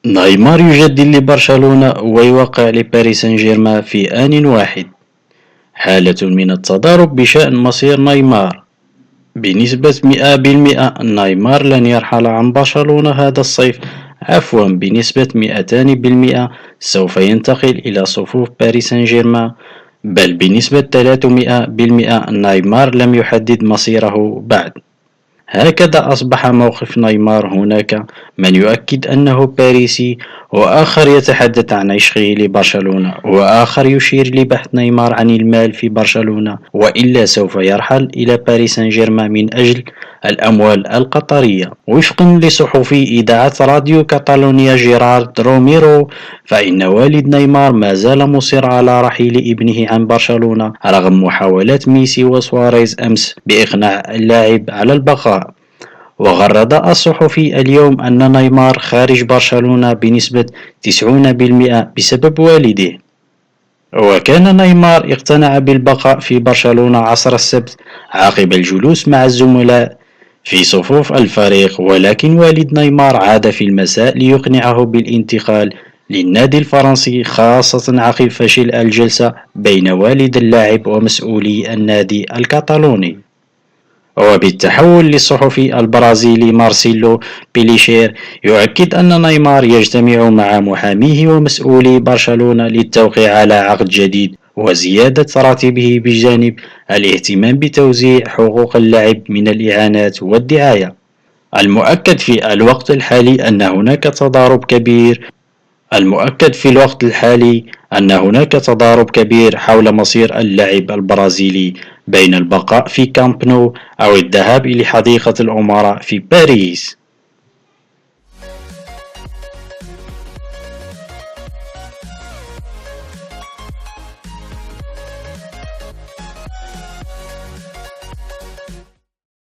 نيمار يجدد لبرشلونة ويوقع لباريس سان جيرمان في آن واحد. حالة من التضارب بشأن مصير نيمار. بنسبة 100% نيمار لن يرحل عن برشلونة هذا الصيف. عفوا، بنسبة 200% سوف ينتقل إلى صفوف باريس سان جيرمان. بل بنسبة 300% نيمار لم يحدد مصيره بعد. هكذا أصبح موقف نيمار. هناك من يؤكد أنه باريسي، وآخر يتحدث عن عشقه لبرشلونة، وآخر يشير لبحث نيمار عن المال في برشلونة، وإلا سوف يرحل إلى باريس سان جيرمان من أجل الأموال القطرية. وفقا لصحفي إذاعة راديو كاتالونيا جيرارد روميرو، فإن والد نيمار ما زال مصر على رحيل ابنه عن برشلونة رغم محاولات ميسي وسواريز أمس بإقناع اللاعب على البقاء. وغرد الصحفي اليوم أن نيمار خارج برشلونة بنسبة 90% بسبب والده. وكان نيمار اقتنع بالبقاء في برشلونة عصر السبت عقب الجلوس مع الزملاء في صفوف الفريق، ولكن والد نيمار عاد في المساء ليقنعه بالانتقال للنادي الفرنسي، خاصة عقب فشل الجلسة بين والد اللاعب ومسؤولي النادي الكتالوني. وبالتحول للصحفي البرازيلي مارسيلو بيليشير، يؤكد أن نيمار يجتمع مع محاميه ومسؤولي برشلونة للتوقيع على عقد جديد وزيادة راتبه، بجانب الاهتمام بتوزيع حقوق اللاعب من الإعانات والدعاية. المؤكد في الوقت الحالي أن هناك تضارب كبير حول مصير اللاعب البرازيلي بين البقاء في كامب نو أو الذهاب إلى حديقة الأمراء في باريس.